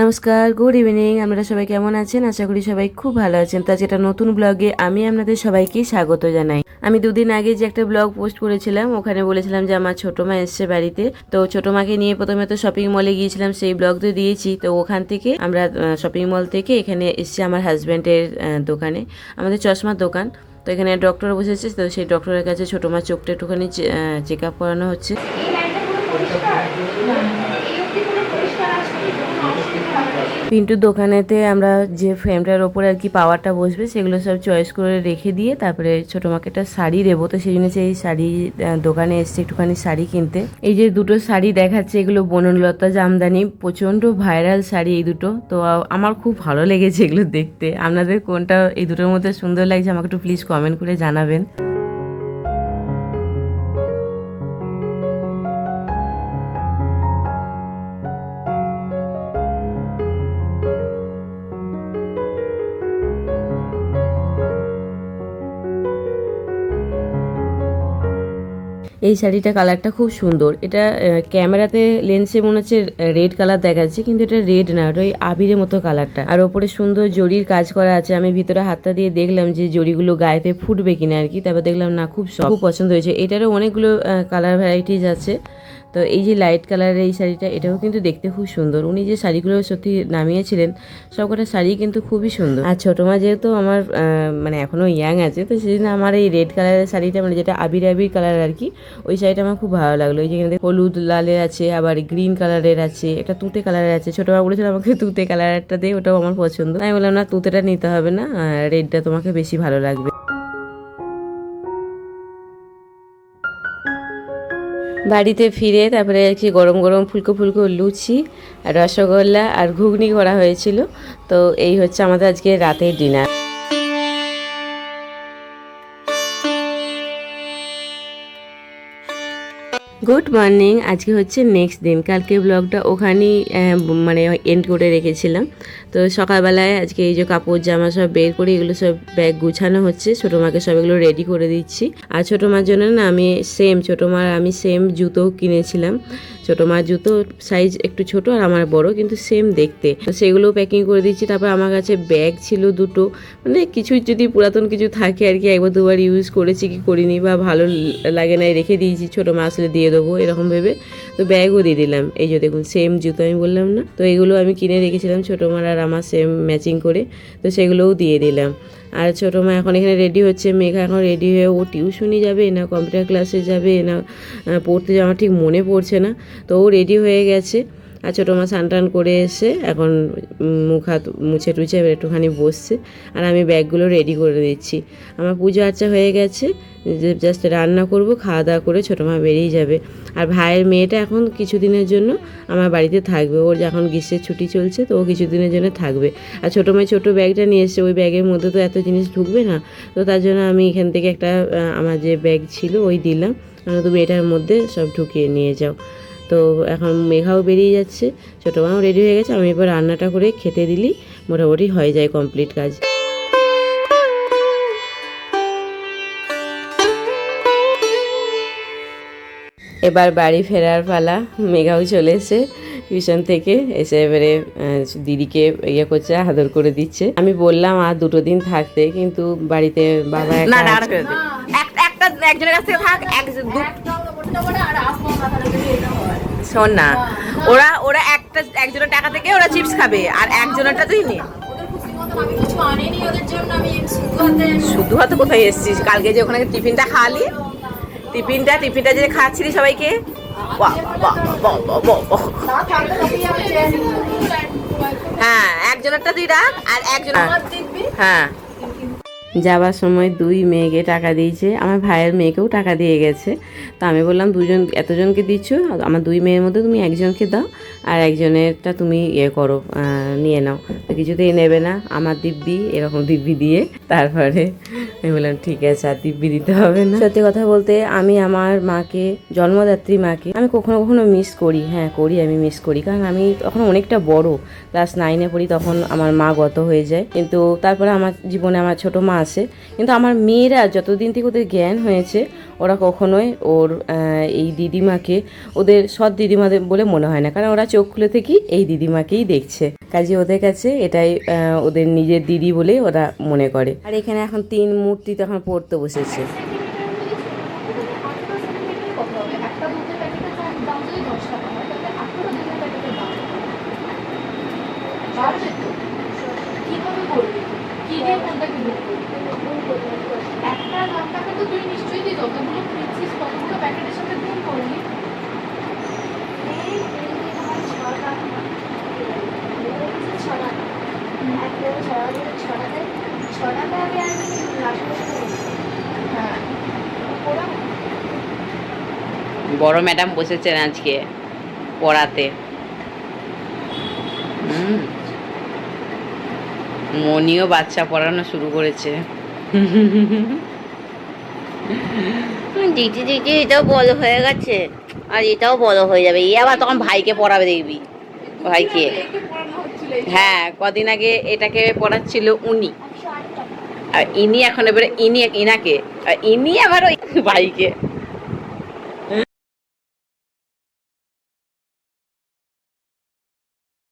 নমস্কার, good evening. আপনারা সবাই কেমন আছেন? আশা করি সবাই খুব ভালো আছেন। তা যেটা নতুন ব্লগে আমি আপনাদের সবাইকে স্বাগত জানাই। আমি দুদিন আগে যে একটা ব্লগ পোস্ট করেছিলাম, ওখানে বলেছিলাম যে আমার ছোটো মা এসছে বাড়িতে। তো ছোটো মাকে নিয়ে প্রথমে তো শপিং মলে গিয়েছিলাম, সেই ব্লগ তো দিয়েছি। তো ওখান থেকে আমরা শপিং মল থেকে এখানে এসছি আমার হাজব্যান্ডের দোকানে, আমাদের চশমার দোকান। তো এখানে ডক্টর বসেছে, তো সেই ডক্টরের কাছে ছোটো মার চোখটা একটুখানি চেক আপ করানো হচ্ছে। পিন্টুর দোকানেতে আমরা যে ফ্রেমটার ওপরে আর কি পাওয়ারটা বসবে সেগুলো সব চয়েস করে রেখে দিয়ে তারপরে ছোটো মাকে একটা শাড়ি দেবো। তো সেই জন্য সেই শাড়ি দোকানে এসছে একটুখানি শাড়ি কিনতে। এই যে দুটো শাড়ি দেখাচ্ছে, এগুলো বনলতা জামদানি, প্রচণ্ড ভাইরাল শাড়ি এই দুটো। তো আমার খুব ভালো লেগেছে এগুলো দেখতে। আপনাদের কোনটা এই দুটোর মধ্যে সুন্দর লাগছে আমাকে একটু প্লিজ কমেন্ট করে জানাবেন। এই শাড়িটা কালারটা খুব সুন্দর। এটা ক্যামেরাতে লেন্সে মনে হচ্ছে রেড কালার দেখাচ্ছে, কিন্তু এটা রেড না, ওটা ওই আবিরের মতো কালারটা। আর ওপরে সুন্দর জরির কাজ করা আছে। আমি ভিতরে হাতটা দিয়ে দেখলাম যে জরিগুলো গায়েতে ফুটবে কিনা আর কি। তারপর দেখলাম না, খুব পছন্দ হয়েছে। এটারও অনেকগুলো কালার ভ্যারাইটিস আছে। তো এই যে লাইট কালারের এই শাড়িটা, এটাও কিন্তু দেখতে খুব সুন্দর। উনি যে শাড়িগুলো সত্যি নামিয়েছিলেন, সবকটা শাড়ি কিন্তু খুবই সুন্দর। আর ছোটো মা যেহেতু আমার মানে এখনও ইয়াং আছে, তো সেই জন্য আমার এই রেড কালারের শাড়িটা, মানে যেটা আবির আবির কালার আর কি, ওই শাড়িটা আমার খুব ভালো লাগলো। এই যেখানে হলুদ লালের আছে, আবার গ্রিন কালারের আছে, একটা তুতে কালারের আছে। ছোটো মা বলেছিল আমাকে তুতে কালারটা দে, ওটাও আমার পছন্দ। আমি বললাম না, তুতেটা নিতে হবে না, রেডটা তোমাকে বেশি ভালো লাগবে। বাড়িতে ফিরে তারপরে আর কি গরম গরম ফুলকো ফুলকো লুচি আর রসগোল্লা আর ঘুগনি করা হয়েছিল। তো এই হচ্ছে আমাদের আজকে রাতের ডিনার। Good morning. আজকে হচ্ছে নেক্সট দিন। কালকে ব্লগটা ওখানেই মানে এন্ড করে রেখেছিলাম। তো সকালবেলায় আজকে এই যে কাপড় জামা সব বের করে এগুলো সব ব্যাগ গুছানো হচ্ছে। ছোটো মাকে সব এগুলো রেডি করে দিচ্ছি। আর ছোটো মার জন্য না আমি ছোটো মার আমি সেম জুতো কিনেছিলাম। ছোটো মার জুতো সাইজ একটু ছোট আর আমার বড়, কিন্তু সেম দেখতে। তো সেগুলোও প্যাকিং করে দিচ্ছি। তারপর আমার কাছে ব্যাগ ছিল দুটো, মানে কিছু যদি পুরাতন কিছু থাকে আর কি, একবার দুবার ইউজ করেছি কি করিনি, বা ভালো লাগে না রেখে দিয়েছি, ছোটো মা আসলে দিয়ে দেবো এরকম ভেবে। তো ব্যাগও দিয়ে দিলাম। এই যে দেখুন সেম জুতো আমি বললাম না, তো এগুলো আমি কিনে রেখেছিলাম ছোটো মার আর আমার সেম ম্যাচিং করে। তো সেগুলোও দিয়ে দিলাম। আর ছোটো মা এখন এখানে রেডি হচ্ছে। মেঘা এখন রেডি হয়ে ও টিউশনি যাবে না কম্পিউটার ক্লাসে যাবে না পড়তে যাওয়া ঠিক মনে পড়ছে না। তো ও রেডি হয়ে গেছে। আর ছোটো মা স্নান টান করে এসে এখন মুখ হাত মুছে টুছে এবার একটুখানি বসছে। আর আমি ব্যাগগুলো রেডি করে দিচ্ছি। আমার পুজো আচ্ছা হয়ে গেছে, জাস্ট রান্না করব, খাওয়া দাওয়া করে ছোটো মা বেরিয়ে যাবে। আর ভাইয়ের মেয়েটা এখন কিছুদিনের জন্য আমার বাড়িতে থাকবে। ওর যখন গ্রীষ্মের ছুটি চলছে, তো ও কিছুদিনের জন্য থাকবে। আর ছোটো মেয়ে ছোটো ব্যাগটা নিয়ে এসছে, ওই ব্যাগের মধ্যে তো এত জিনিস ঢুকবে না। তো তার জন্য আমি এখান থেকে একটা আমার যে ব্যাগ ছিল ওই দিলাম, তুমি এটার মধ্যে সব ঢুকিয়ে নিয়ে যাও। তো এখন মেঘাও বেরিয়ে যাচ্ছে, ছোটো মাও রেডি হয়ে গেছে। আমি এবার রান্নাটা করে খেতে দিলেই মোটামুটি হয়ে যায় কমপ্লিট কাজ। এবার বাড়ি ফেরার পালা। মেঘাও চলে এসে টিউশন থেকে এসে এবারে দিদিকে ইয়ে করছে, আদর করে দিচ্ছে। আমি বললাম আর 2 দিন থাকতে, কিন্তু বাড়িতে বাবা একজনের কাছ থেকে থাক, শোন না, ওরা একজনের টাকা থেকে ওরা চিপস খাবে, আর একজনেরটা তুই নে। শুধু হাতে কোথায় এসছিস? কালকে যে ওখানে টিফিনটা খাওয়ালি, টিফিনটা যে খাচ্ছিলি সবাইকে, হ্যাঁ একজনেরটা তুই রাখ আর একজন, হ্যাঁ। যাবার সময় 2 মেয়েকে টাকা দিয়েছে, আমার ভাইয়ের মেয়েকেও টাকা দিয়ে গেছে। তো আমি বললাম এতজনকে দিচ্ছ, আমার 2 মেয়ের মধ্যে তুমি একজনকে দাও আর একজনেরটা তুমি করো, নিয়ে নাও। তো কিছুতেই নেবে না, আমার দিব্যি এরকম দিব্যি দিয়ে তারপরে আমি বললাম ঠিক আছে, আর দিব্যি দিতে হবে না। সত্যি কথা বলতে আমি আমার মাকে, জন্মদাত্রী মাকে আমি কখনো কখনো মিস করি। হ্যাঁ করি, আমি মিস করি, কারণ আমি তখন অনেকটা বড়, ক্লাস 9-এ পড়ি, তখন আমার মা গত হয়ে যায়। কিন্তু তারপরে আমার জীবনে আমার ছোটো মা আসে। কিন্তু আমার মেয়েরা যতদিন থেকে ওদের জ্ঞান হয়েছে, ওরা কখনোই ওর এই দিদিমাকে ওদের সৎ দিদিমাদের বলে মনে হয় না, কারণ ওরা চোখ খুলে থেকেই এই দিদিমাকেই দেখছে। কাজে ওদের কাছে এটাই ওদের নিজের দিদি বলেই ওরা মনে করে। আর এখানে এখন 3 মূর্তি তখন পড়তে বসেছে। বড় ম্যাডাম বসেছেন আজকে পড়াতে। মনিও বাচ্চা পড়ানো শুরু করেছে। দেখছি দেখছি এটাও বড় হয়ে গেছে, আর এটাও বড় হয়ে যাবে। এই আবার তখন ভাইকে পড়াবে, দেখবি ভাইকে। হ্যাঁ, কদিন আগে এটাকে পড়াচ্ছিল উনি, আর ইনি এখন এবারে ইনাকে, আর ইনি আবার ওই ভাইকে।